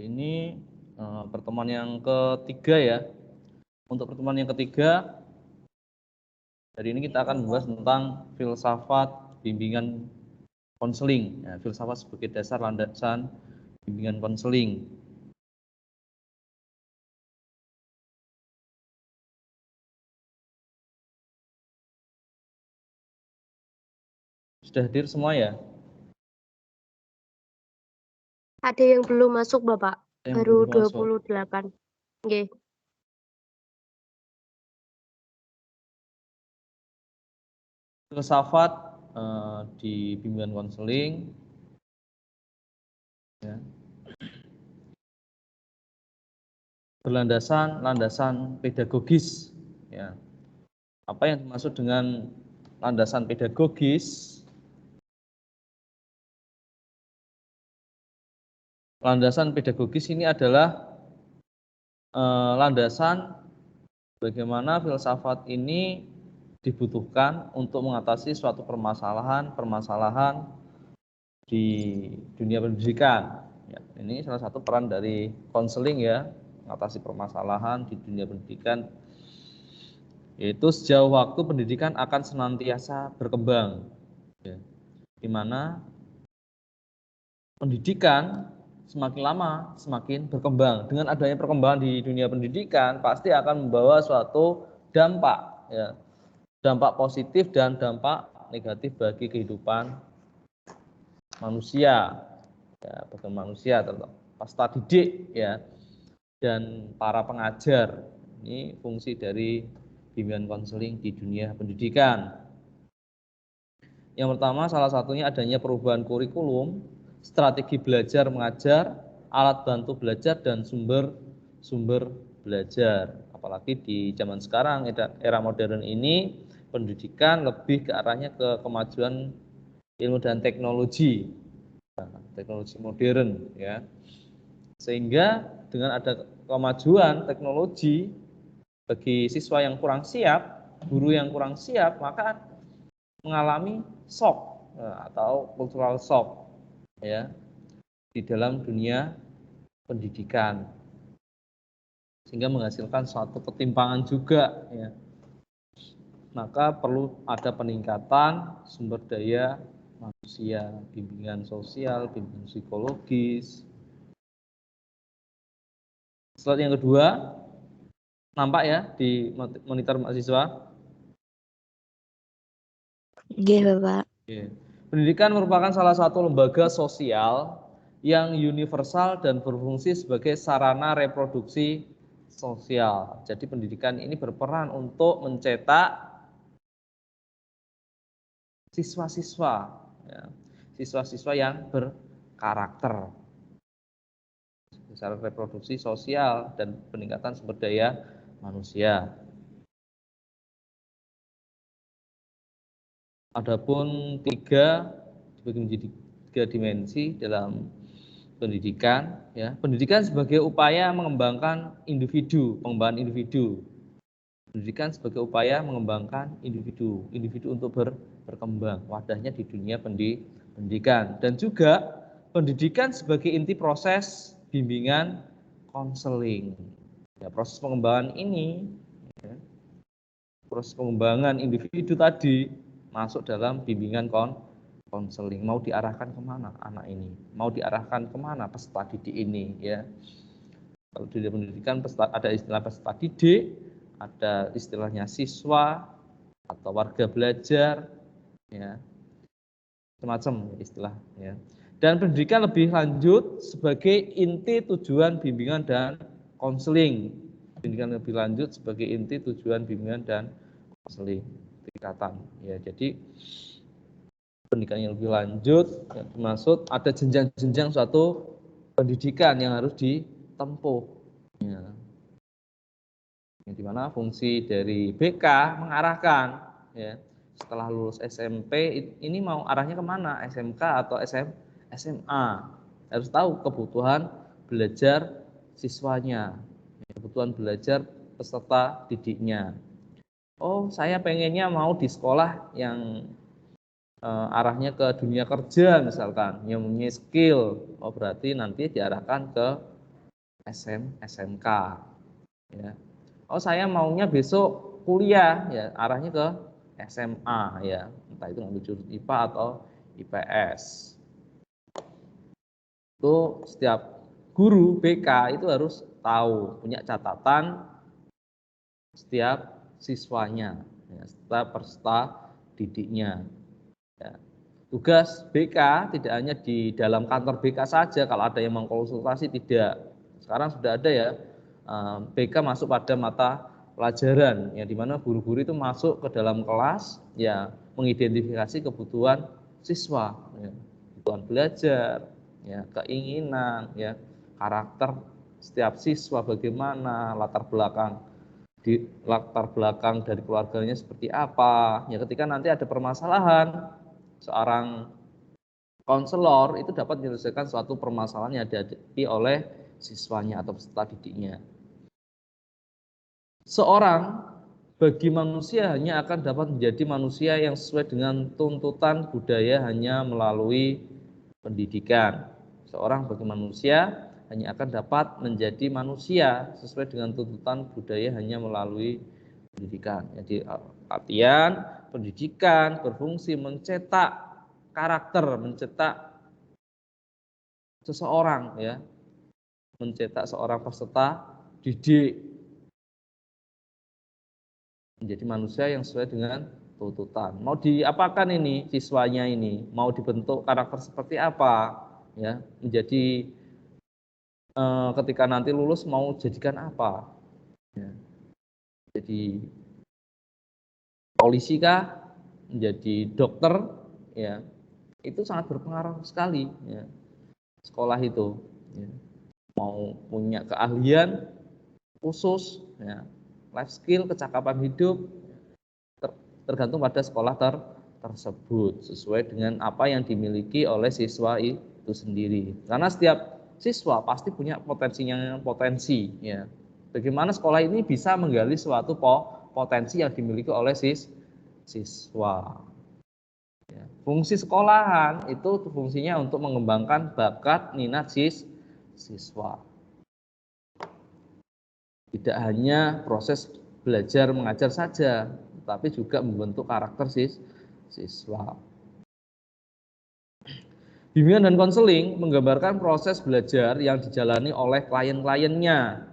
Ini pertemuan yang ketiga ya. Untuk pertemuan yang ketiga, hari ini kita akan membahas tentang filsafat bimbingan konseling. Ya, filsafat sebagai dasar landasan bimbingan konseling. Sudah hadir semua ya? Ada yang belum masuk, Bapak. Yang Baru belum masuk. 28. Nggih. Filsafat di bimbingan konseling ya, landasan pedagogis ya. Apa yang dimaksud dengan landasan pedagogis? Landasan pedagogis ini adalah landasan bagaimana filsafat ini dibutuhkan untuk mengatasi suatu permasalahan di dunia pendidikan. Ya, ini salah satu peran dari konseling ya, mengatasi permasalahan di dunia pendidikan, yaitu sejauh waktu pendidikan akan senantiasa berkembang, ya, di mana pendidikan semakin lama semakin berkembang. Dengan adanya perkembangan di dunia pendidikan pasti akan membawa suatu dampak, ya, dampak positif dan dampak negatif bagi kehidupan manusia, ya, bagi manusia terutama peserta didik ya, dan para pengajar. Ini fungsi dari bimbingan konseling di dunia pendidikan. Yang pertama, salah satunya adanya perubahan kurikulum, strategi belajar mengajar, alat bantu belajar, dan sumber belajar. Apalagi di zaman sekarang, era modern ini, pendidikan lebih ke arahnya ke kemajuan ilmu dan teknologi modern ya. Sehingga dengan ada kemajuan teknologi, bagi siswa yang kurang siap, guru yang kurang siap, maka mengalami shock atau cultural shock ya di dalam dunia pendidikan, sehingga menghasilkan suatu ketimpangan juga ya. Maka perlu ada peningkatan sumber daya manusia, bimbingan sosial, bimbingan psikologis. Slide yang kedua, nampak ya di monitor mahasiswa? Nggih, Bapak. Pendidikan merupakan salah satu lembaga sosial yang universal dan berfungsi sebagai sarana reproduksi sosial. Jadi pendidikan ini berperan untuk mencetak siswa-siswa, ya, siswa-siswa yang berkarakter, secara reproduksi sosial dan peningkatan sumber daya manusia. Adapun dibagi menjadi 3 dimensi dalam pendidikan ya. Pendidikan sebagai upaya mengembangkan individu, pengembangan individu. Pendidikan sebagai upaya mengembangkan individu untuk berkembang, wadahnya di dunia pendidikan. Dan juga pendidikan sebagai inti proses bimbingan konseling. Ya, proses pengembangan ini ya, proses pengembangan individu tadi masuk dalam bimbingan konseling. Mau diarahkan kemana anak ini? Mau diarahkan kemana peserta didik ini? Ya, kalau di pendidikan ada istilah peserta didik, ada istilahnya siswa atau warga belajar, ya, semacam istilah. Ya. Dan pendidikan lebih lanjut sebagai inti tujuan bimbingan dan konseling. Pendidikan lebih lanjut sebagai inti tujuan bimbingan dan konseling tingkatan. Ya, jadi pendidikan yang lebih lanjut yang dimaksud ada jenjang-jenjang suatu pendidikan yang harus ditempuh. Ya. Di mana fungsi dari BK mengarahkan, ya, setelah lulus SMP ini mau arahnya kemana, SMK atau SMA, harus tahu kebutuhan belajar siswanya, kebutuhan belajar peserta didiknya. Oh, saya pengennya mau di sekolah yang arahnya ke dunia kerja misalkan, yang punya skill. Oh, berarti nanti diarahkan ke SMK ya. Oh, saya maunya besok kuliah ya, arahnya ke SMA ya, entah itu ngambil jurusan IPA atau IPS. Itu setiap guru BK itu harus tahu, punya catatan setiap siswanya ya, setiap peserta didiknya ya. Tugas BK tidak hanya di dalam kantor BK saja, kalau ada yang mengkonsultasi tidak. Sekarang sudah ada ya, BK masuk pada mata pelajaran ya, di mana guru-guru itu masuk ke dalam kelas ya, mengidentifikasi kebutuhan siswa ya, kebutuhan belajar ya, keinginan ya, karakter setiap siswa bagaimana, latar belakang dari keluarganya seperti apa ya. Ketika nanti ada permasalahan, seorang konselor itu dapat menyelesaikan suatu permasalahan yang dihadapi oleh siswanya atau peserta didiknya. Seorang bagi manusia hanya akan dapat menjadi manusia yang sesuai dengan tuntutan budaya hanya melalui pendidikan. Seorang bagi manusia hanya akan dapat menjadi manusia sesuai dengan tuntutan budaya hanya melalui pendidikan. Jadi artian pendidikan berfungsi mencetak karakter, mencetak seseorang ya, mencetak seorang peserta didik menjadi manusia yang sesuai dengan tuntutan. Mau diapakan ini siswanya ini? Mau dibentuk karakter seperti apa? Ya, menjadi ketika nanti lulus mau jadikan apa? Ya, jadi polisi kah? Menjadi dokter? Ya, itu sangat berpengaruh sekali. Ya, sekolah itu. Ya. Mau punya keahlian khusus, ya, life skill, kecakapan hidup, tergantung pada sekolah tersebut sesuai dengan apa yang dimiliki oleh siswa itu sendiri. Karena setiap siswa pasti punya potensi ya. Bagaimana sekolah ini bisa menggali suatu potensi yang dimiliki oleh siswa. Ya. Fungsi sekolahan itu fungsinya untuk mengembangkan bakat minat siswa. Tidak hanya proses belajar mengajar saja, tapi juga membentuk karakter siswa. Bimbingan dan konseling menggambarkan proses belajar yang dijalani oleh klien-kliennya.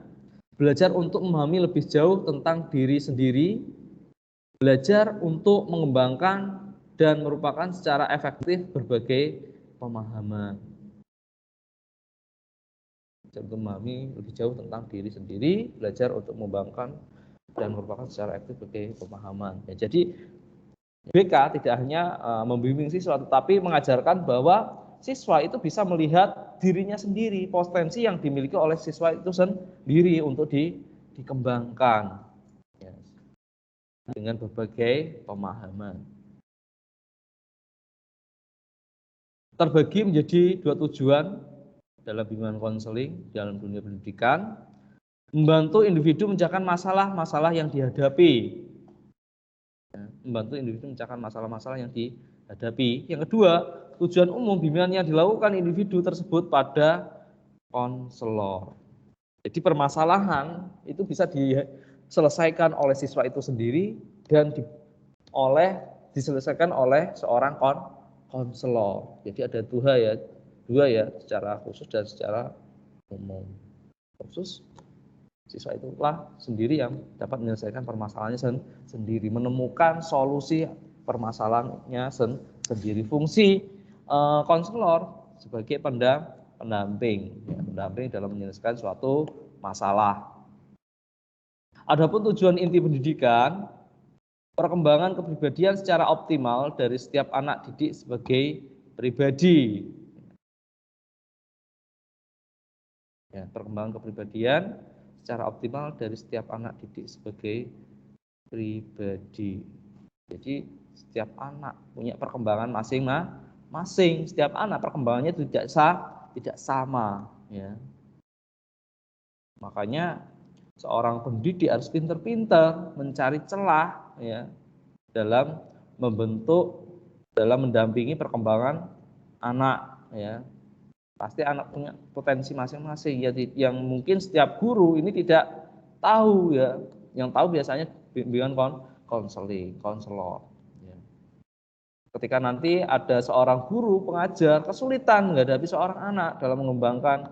Belajar untuk memahami lebih jauh tentang diri sendiri, belajar untuk mengembangkan dan merupakan secara efektif berbagai pemahaman. Belajar untuk memahami lebih jauh tentang diri sendiri, belajar untuk mengembangkan dan merupakan secara efektif berbagai pemahaman. Ya, jadi BK tidak hanya membimbing siswa, tetapi mengajarkan bahwa siswa itu bisa melihat dirinya sendiri, potensi yang dimiliki oleh siswa itu sendiri untuk dikembangkan ya, dengan berbagai pemahaman. Terbagi menjadi dua tujuan dalam bimbingan konseling dalam dunia pendidikan: membantu individu memecahkan masalah-masalah yang dihadapi. Membantu individu memecahkan masalah-masalah yang dihadapi. Yang kedua, tujuan umum bimbingan yang dilakukan individu tersebut pada konselor. Jadi permasalahan itu bisa diselesaikan oleh siswa itu sendiri dan diselesaikan oleh seorang konselor. Jadi ada dua ya, secara khusus dan secara umum. Khusus siswa itulah sendiri yang dapat menyelesaikan permasalahannya sendiri, menemukan solusi permasalahannya sendiri. Fungsi konselor sebagai pendamping, ya, pendamping dalam menyelesaikan suatu masalah. Adapun tujuan inti pendidikan, perkembangan kepribadian secara optimal dari setiap anak didik sebagai pribadi. Ya, perkembangan kepribadian secara optimal dari setiap anak didik sebagai pribadi. Jadi setiap anak punya perkembangan masing-masing. Setiap anak perkembangannya tidak sama. Ya. Makanya seorang pendidik harus pintar-pintar mencari celah ya, dalam membentuk, dalam mendampingi perkembangan anak ya. Pasti anak punya potensi masing-masing ya, yang mungkin setiap guru ini tidak tahu ya. Yang tahu biasanya bimbingan konseling, konselor. Ya. Ketika nanti ada seorang guru pengajar kesulitan menghadapi seorang anak dalam mengembangkan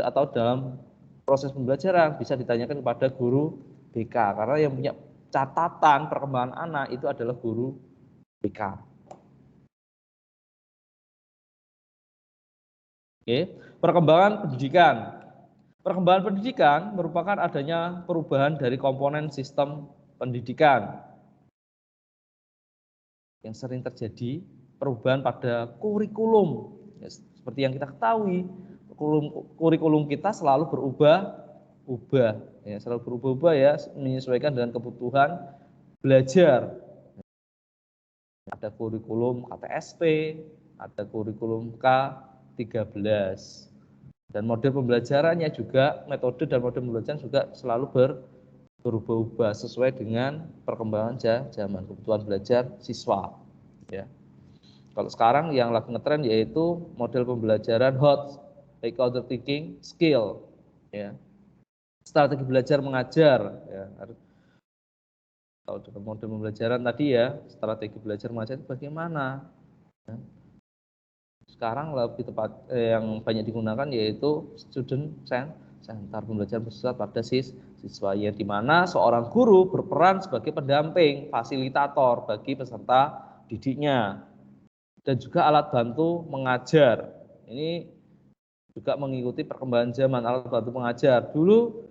atau dalam proses pembelajaran, bisa ditanyakan kepada guru BK, karena yang punya catatan perkembangan anak itu adalah guru BK. Oke, perkembangan pendidikan. Perkembangan pendidikan merupakan adanya perubahan dari komponen sistem pendidikan. Yang sering terjadi perubahan pada kurikulum. Ya, seperti yang kita ketahui, kurikulum kita selalu berubah-ubah, ya, selalu berubah-ubah ya, menyesuaikan dengan kebutuhan belajar. Ada kurikulum KTSP, ada kurikulum K13. Dan model pembelajarannya juga, metode dan model pembelajaran juga selalu berubah-ubah sesuai dengan perkembangan zaman, kebutuhan belajar siswa. Ya. Kalau sekarang yang lagi ngetren yaitu model pembelajaran HOT, stakeholder thinking, skill. Ya. Strategi belajar mengajar. Ya. Kalau dalam model pembelajaran tadi ya, strategi belajar mengajar itu bagaimana? Ya. Sekarang lebih tepat yang banyak digunakan yaitu student center, pembelajaran bersifat pada siswa, yang dimana seorang guru berperan sebagai pendamping, fasilitator bagi peserta didiknya, dan juga alat bantu mengajar. Ini juga mengikuti perkembangan zaman. Alat bantu mengajar dulu,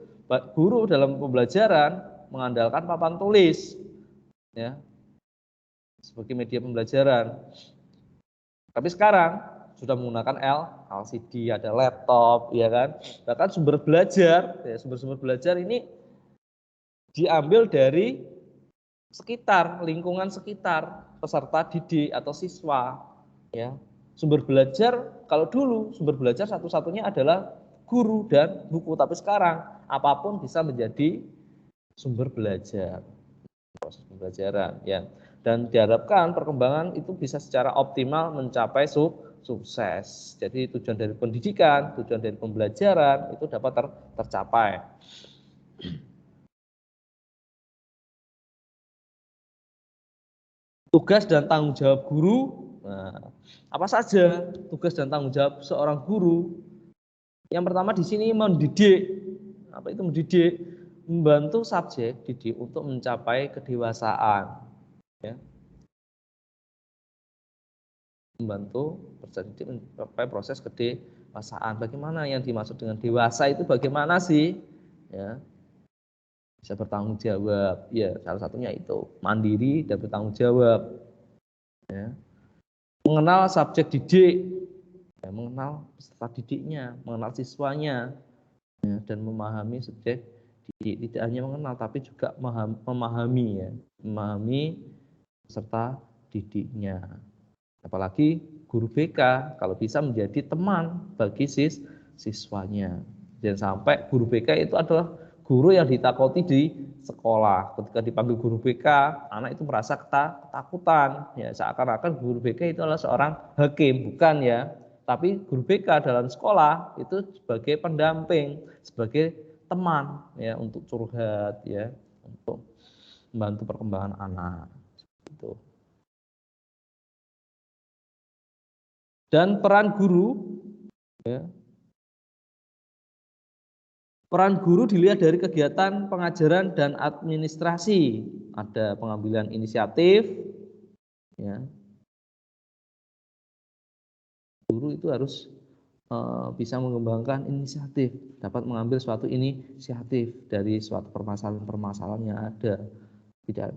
guru dalam pembelajaran mengandalkan papan tulis, ya, sebagai media pembelajaran. Tapi sekarang sudah menggunakan LCD, ada laptop, ya kan. Bahkan sumber belajar, ya, sumber-sumber belajar ini diambil dari sekitar, lingkungan sekitar peserta didik atau siswa. Ya, sumber belajar kalau dulu sumber belajar satu-satunya adalah guru dan buku, tapi sekarang apapun bisa menjadi sumber belajar, proses pembelajaran, ya. Dan diharapkan perkembangan itu bisa secara optimal mencapai sukses. Jadi tujuan dari pendidikan, tujuan dari pembelajaran itu dapat tercapai. Tugas dan tanggung jawab guru. Nah, apa saja tugas dan tanggung jawab seorang guru? Yang pertama di sini mendidik. Apa itu mendidik? Membantu subjek didik untuk mencapai kedewasaan. Ya. Membantu peserta didik mencapai proses kedewasaan. Bagaimana yang dimaksud dengan dewasa itu bagaimana sih? Ya. Bisa bertanggung jawab. Ya, salah satunya itu mandiri dan bertanggung jawab. Ya. Mengenal subjek didik, ya, mengenal peserta didiknya, mengenal siswanya, ya, dan memahami subjek didik. Tidak hanya mengenal, tapi juga memahami, ya, memahami peserta didiknya. Apalagi guru BK kalau bisa menjadi teman bagi siswanya. Jangan sampai guru BK itu adalah guru yang ditakoti di sekolah. Ketika dipanggil guru BK, anak itu merasa ketakutan. Ya, seakan-akan guru BK itu adalah seorang hakim, bukan ya. Tapi guru BK dalam sekolah itu sebagai pendamping, sebagai teman, ya, untuk curhat, ya, untuk membantu perkembangan anak. Itu. Dan peran guru, ya, peran guru dilihat dari kegiatan pengajaran dan administrasi. Ada pengambilan inisiatif, ya. Guru itu harus bisa mengembangkan inisiatif, dapat mengambil suatu inisiatif dari suatu permasalahan-permasalahan yang ada. Tidak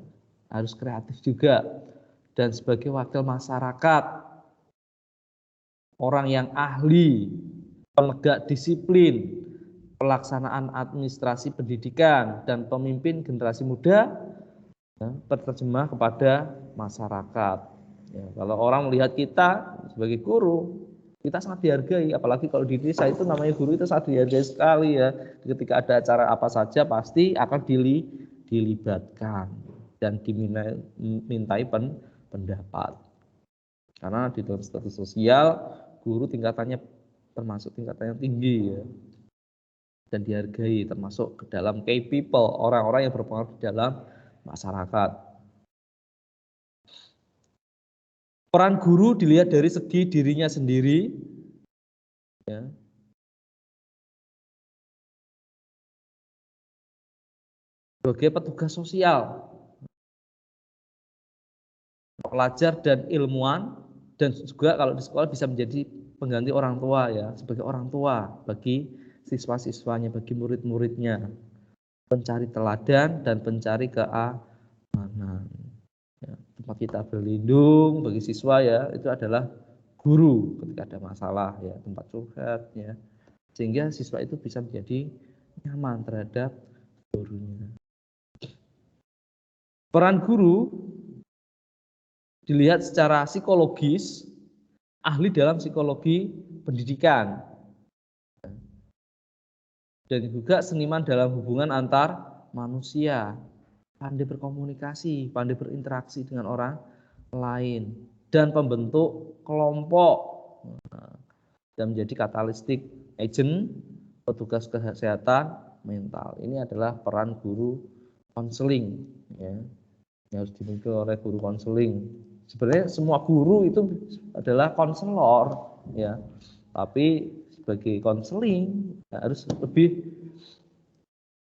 harus kreatif juga. Dan sebagai wakil masyarakat, orang yang ahli, penegak disiplin, pelaksanaan administrasi pendidikan, dan pemimpin generasi muda, ya, berterjemah kepada masyarakat. Ya, kalau orang melihat kita sebagai guru, kita sangat dihargai, apalagi kalau di desa itu namanya guru itu sangat dihargai sekali, ya. Ketika ada acara apa saja pasti akan dilibatkan dan dimintai pendapat. Karena di dalam status sosial guru tingkatannya termasuk tingkatan yang tinggi ya, dan dihargai, termasuk ke dalam key people, orang-orang yang berpengaruh di dalam masyarakat. Peran guru dilihat dari segi dirinya sendiri, ya. Sebagai petugas sosial, pelajar dan ilmuwan, dan juga kalau di sekolah bisa menjadi pengganti orang tua ya, sebagai orang tua bagi siswa-siswanya, bagi murid-muridnya, pencari teladan dan pencari keamanan. Ya, tempat kita berlindung bagi siswa ya, itu adalah guru ketika ada masalah ya, tempat curhat ya, sehingga siswa itu bisa menjadi nyaman terhadap gurunya. Peran guru dilihat secara psikologis, ahli dalam psikologi pendidikan, dan juga seniman dalam hubungan antar manusia, pandai berkomunikasi, pandai berinteraksi dengan orang lain, dan pembentuk kelompok, dan menjadi katalistik agent, petugas kesehatan mental. Ini adalah peran guru konseling ya, yang harus dimiliki oleh guru konseling. Sebenarnya semua guru itu adalah konselor ya, tapi sebagai konseling harus lebih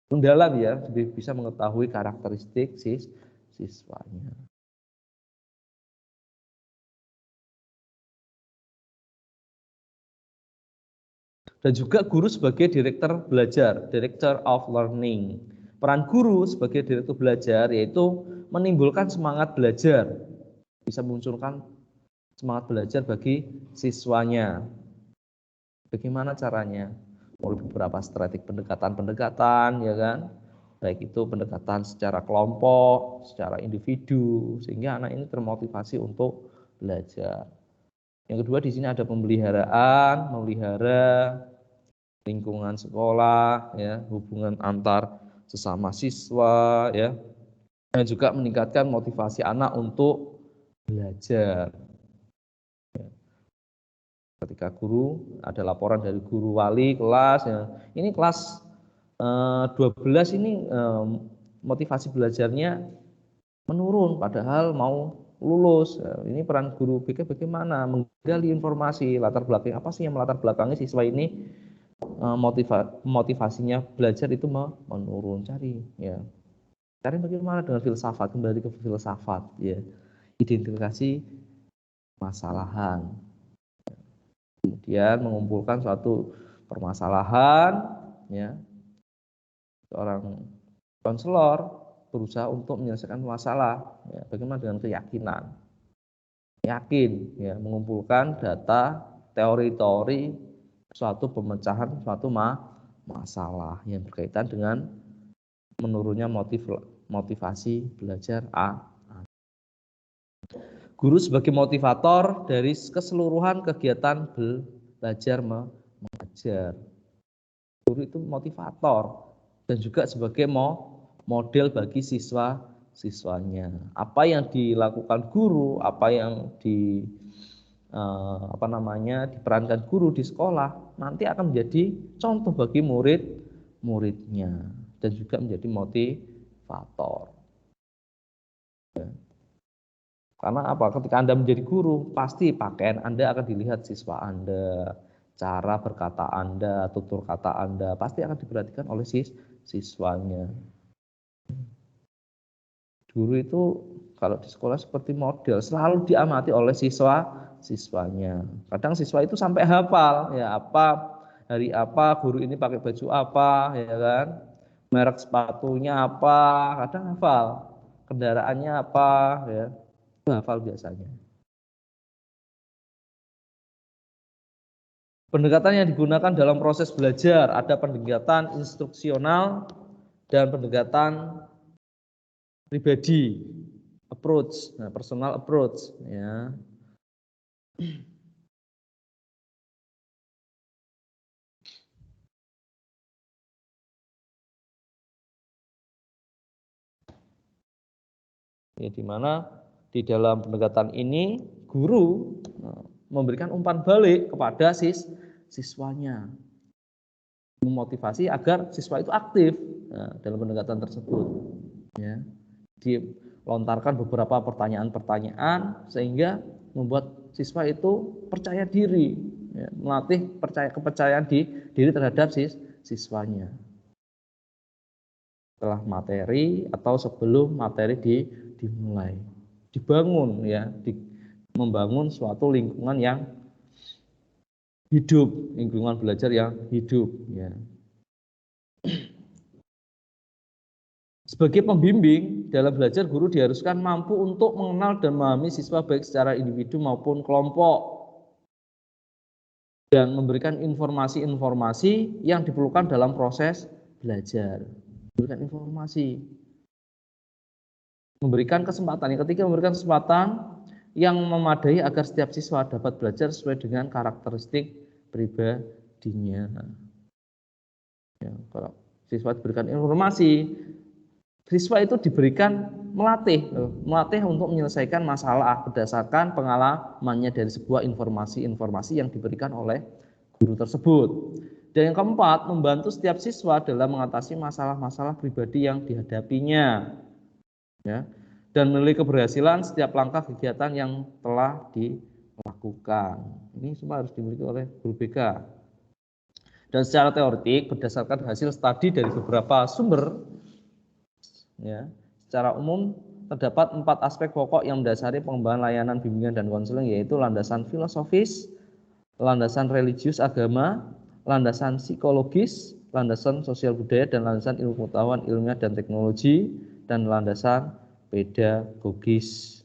mendalam ya, lebih bisa mengetahui karakteristik siswanya. Dan juga guru sebagai direktur belajar, director of learning. Peran guru sebagai direktur belajar yaitu menimbulkan semangat belajar, bisa memunculkan semangat belajar bagi siswanya. Bagaimana caranya? Melalui beberapa strategi pendekatan-pendekatan, ya kan? Baik itu pendekatan secara kelompok, secara individu, sehingga anak ini termotivasi untuk belajar. Yang kedua di sini ada pemeliharaan, memelihara lingkungan sekolah, ya, hubungan antar sesama siswa, ya, dan juga meningkatkan motivasi anak untuk belajar. Ketika guru ada laporan dari guru wali kelas, ya, ini kelas 12 ini motivasi belajarnya menurun, padahal mau lulus. Ini peran guru BK bagaimana menggali informasi latar belakang apa sih yang melatar belakangi siswa ini motivasinya belajar itu menurun. Cari bagaimana dengan filsafat, kembali ke filsafat ya, identifikasi masalahan, kemudian mengumpulkan suatu permasalahan ya, seorang konselor berusaha untuk menyelesaikan masalah ya, bagaimana dengan keyakinan, yakin ya, mengumpulkan data teori-teori suatu pemecahan suatu masalah yang berkaitan dengan menurunnya motivasi belajar Guru sebagai motivator dari keseluruhan kegiatan belajar mengajar. Guru itu motivator dan juga sebagai model bagi siswanya. Apa yang dilakukan guru, apa yang diperankan guru di sekolah nanti akan menjadi contoh bagi murid-muridnya dan juga menjadi motivator. Karena apa? Ketika Anda menjadi guru, pasti pakaian Anda akan dilihat siswa Anda, cara berkata Anda, tutur kata Anda pasti akan diperhatikan oleh siswanya. Guru itu kalau di sekolah seperti model, selalu diamati oleh siswanya. Kadang siswa itu sampai hafal, ya hari apa, guru ini pakai baju apa, ya kan? Merek sepatunya apa, kadang hafal. Kendaraannya apa, ya. Itu hafal biasanya. Pendekatan yang digunakan dalam proses belajar ada pendekatan instruksional dan pendekatan pribadi, approach, personal approach, ya. Ya, di mana di dalam pendekatan ini guru memberikan umpan balik kepada siswanya, memotivasi agar siswa itu aktif dalam pendekatan tersebut. Ya, dilontarkan beberapa pertanyaan-pertanyaan sehingga membuat siswa itu percaya diri, ya, melatih kepercayaan diri terhadap siswanya. Setelah materi atau sebelum materi dimulai, dibangun, ya, membangun suatu lingkungan yang hidup, lingkungan belajar yang hidup, ya. Sebagai pembimbing dalam belajar, guru diharuskan mampu untuk mengenal dan memahami siswa baik secara individu maupun kelompok dan memberikan informasi-informasi yang diperlukan dalam proses belajar. Memberikan informasi, memberikan kesempatan. Yang ketiga, memberikan kesempatan yang memadai agar setiap siswa dapat belajar sesuai dengan karakteristik pribadinya. Ya, kalau siswa diberikan informasi, siswa itu diberikan melatih untuk menyelesaikan masalah berdasarkan pengalamannya dari sebuah informasi-informasi yang diberikan oleh guru tersebut. Dan yang keempat, membantu setiap siswa dalam mengatasi masalah-masalah pribadi yang dihadapinya, ya, dan menilai keberhasilan setiap langkah kegiatan yang telah dilakukan. Ini semua harus dimiliki oleh guru BK. Dan secara teoretik, berdasarkan hasil studi dari beberapa sumber, ya, secara umum terdapat 4 aspek pokok yang mendasari pengembangan layanan bimbingan dan konseling, yaitu landasan filosofis, landasan religius agama, landasan psikologis, landasan sosial budaya, dan landasan ilmu pengetahuan ilmiah dan teknologi, dan landasan pedagogis.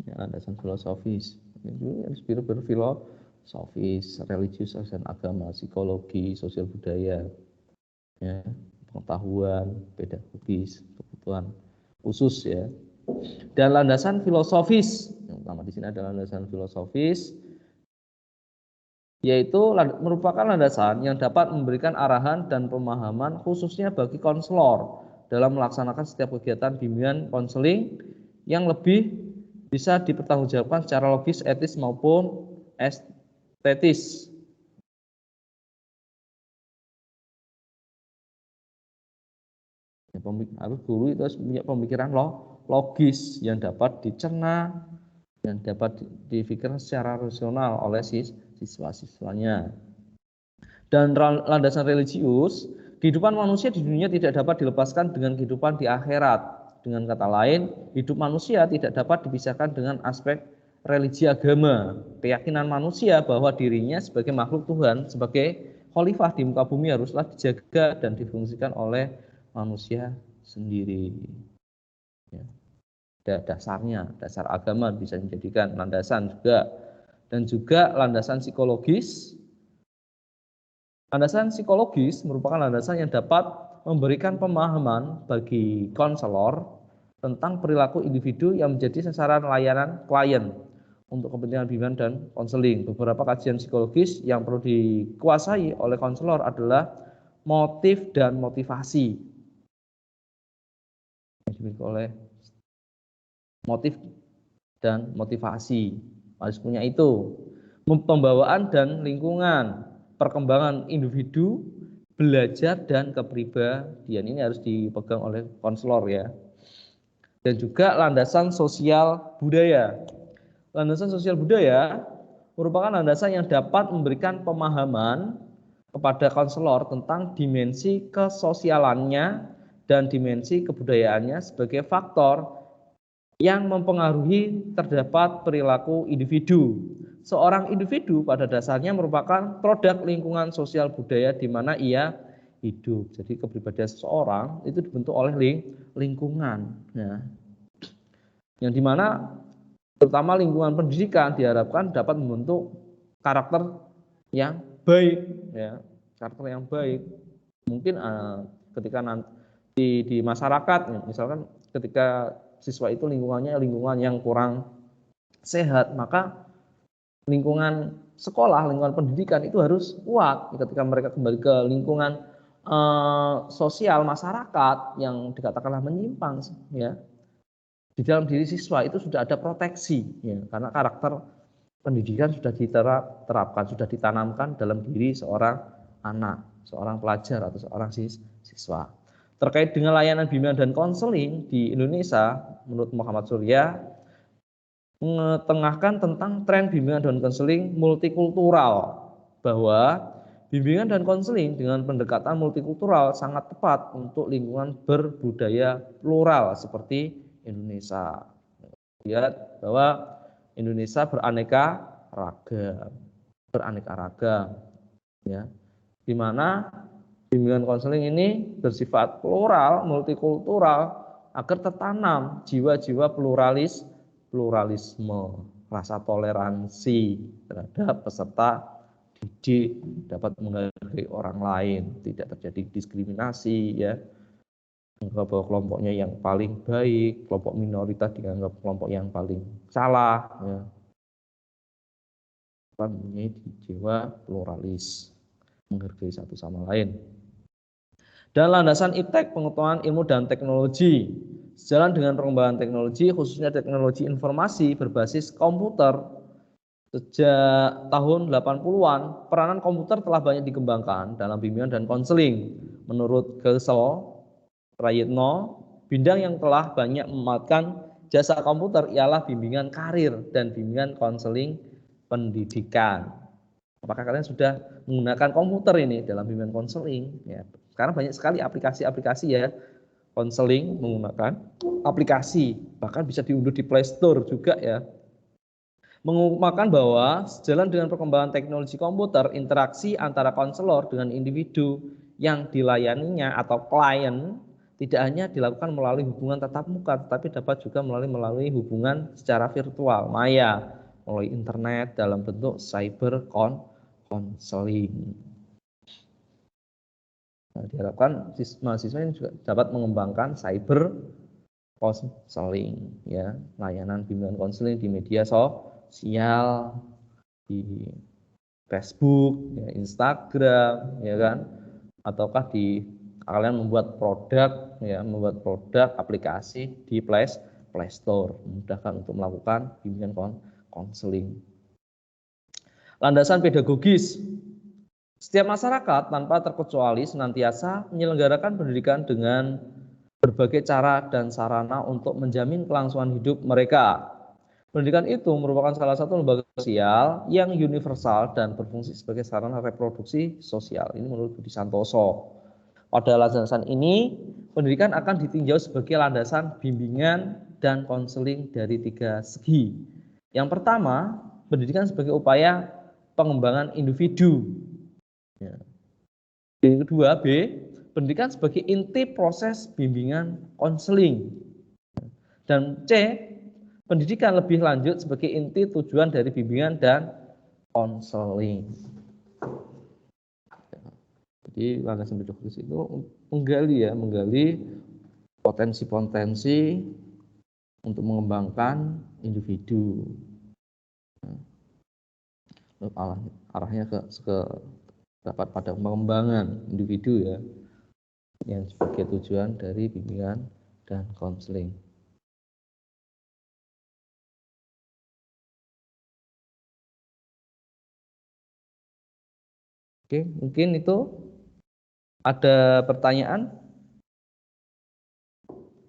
Ya, landasan filosofis, itu harus berfilosofis, religius dan agama, psikologi, sosial budaya, ya, pengetahuan, pedagogis, kebutuhan khusus, ya. Dan landasan filosofis, yang pertama di sini ada landasan filosofis, yaitu merupakan landasan yang dapat memberikan arahan dan pemahaman khususnya bagi konselor dalam melaksanakan setiap kegiatan bimbingan konseling yang lebih bisa dipertanggungjawabkan secara logis, etis maupun estetis. Harus guru itu harus punya pemikiran logis yang dapat dicerna, yang dapat dipikirkan secara rasional oleh siswa-siswanya. Dan landasan religius, kehidupan manusia di dunia tidak dapat dilepaskan dengan kehidupan di akhirat. Dengan kata lain, hidup manusia tidak dapat dipisahkan dengan aspek religi agama. Keyakinan manusia bahwa dirinya sebagai makhluk Tuhan, sebagai khalifah di muka bumi haruslah dijaga dan difungsikan oleh manusia sendiri. Ya, dasar agama bisa dijadikan landasan juga. Dan juga landasan psikologis. Landasan psikologis merupakan landasan yang dapat memberikan pemahaman bagi konselor tentang perilaku individu yang menjadi sasaran layanan klien untuk kepentingan bimbingan dan konseling. Beberapa kajian psikologis yang perlu dikuasai oleh konselor adalah motif dan motivasi. Oleh motif dan motivasi harus punya itu. Pembawaan dan lingkungan, perkembangan individu, belajar dan kepribadian, ini harus dipegang oleh konselor, ya. Dan juga landasan sosial budaya. Landasan sosial budaya merupakan landasan yang dapat memberikan pemahaman kepada konselor tentang dimensi kesosialannya dan dimensi kebudayaannya sebagai faktor yang mempengaruhi terdapat perilaku individu. Seorang individu pada dasarnya merupakan produk lingkungan sosial budaya di mana ia hidup. Jadi kepribadian seseorang itu dibentuk oleh lingkungan. Ya. Yang dimana terutama lingkungan pendidikan diharapkan dapat membentuk karakter yang baik. Ya. Karakter yang baik. Mungkin ketika nanti di masyarakat, misalkan ketika siswa itu lingkungannya lingkungan yang kurang sehat, maka lingkungan sekolah, lingkungan pendidikan itu harus kuat. Ketika mereka kembali ke lingkungan sosial masyarakat yang dikatakanlah menyimpang, ya, di dalam diri siswa itu sudah ada proteksi, ya, karena karakter pendidikan sudah diterapkan, sudah ditanamkan dalam diri seorang anak, seorang pelajar atau seorang siswa. Terkait dengan layanan bimbingan dan konseling di Indonesia, menurut Muhammad Surya, mengetengahkan tentang tren bimbingan dan konseling multikultural, bahwa bimbingan dan konseling dengan pendekatan multikultural sangat tepat untuk lingkungan berbudaya plural seperti Indonesia. Lihat bahwa Indonesia beraneka ragam, ya, di mana bimbingan konseling ini bersifat plural, multikultural, agar tertanam jiwa-jiwa pluralisme, rasa toleransi terhadap peserta didik, dapat menghargai orang lain, tidak terjadi diskriminasi, ya, bahwa kelompoknya yang paling baik, kelompok minoritas dianggap kelompok yang paling salah, ya. Mempunyai jiwa pluralis, menghargai satu sama lain. Dan landasan iptek pengetahuan ilmu dan teknologi. Sejalan dengan perkembangan teknologi, khususnya teknologi informasi berbasis komputer, sejak tahun 80-an, peranan komputer telah banyak dikembangkan dalam bimbingan dan konseling. Menurut Kesel Prayitno, bidang yang telah banyak memanfaatkan jasa komputer ialah bimbingan karir dan bimbingan konseling pendidikan. Apakah kalian sudah menggunakan komputer ini dalam bimbingan konseling? Ya, sekarang banyak sekali aplikasi-aplikasi, ya, konseling menggunakan aplikasi, bahkan bisa diunduh di Play Store juga, ya. Mengungkapkan bahwa sejalan dengan perkembangan teknologi komputer, interaksi antara konselor dengan individu yang dilayaninya atau klien tidak hanya dilakukan melalui hubungan tatap muka, tetapi dapat juga melalui hubungan secara virtual, maya, melalui internet dalam bentuk cyber counseling. Nah, diharapkan mahasiswa ini juga dapat mengembangkan cyber counseling, ya, layanan bimbingan konseling di media sosial, di Facebook, ya, Instagram, ya kan, ataukah kalian membuat produk, ya, membuat produk aplikasi di Play Store, memudahkan untuk melakukan bimbingan konseling. Landasan pedagogis. Setiap masyarakat tanpa terkecuali senantiasa menyelenggarakan pendidikan dengan berbagai cara dan sarana untuk menjamin kelangsungan hidup mereka. Pendidikan itu merupakan salah satu lembaga sosial yang universal dan berfungsi sebagai sarana reproduksi sosial. Ini menurut Budi Santoso. Pada landasan ini, pendidikan akan ditinjau sebagai landasan bimbingan dan konseling dari 3 segi. Yang pertama, pendidikan sebagai upaya pengembangan individu. Ya. Yang kedua, B, pendidikan sebagai inti proses bimbingan konseling. Dan C, pendidikan lebih lanjut sebagai inti tujuan dari bimbingan dan konseling. Jadi landasan pedagogis itu menggali potensi-potensi untuk mengembangkan individu. Arahnya ke dapat pada pengembangan individu, ya, yang sebagai tujuan dari bimbingan dan konseling. Oke, mungkin itu ada pertanyaan.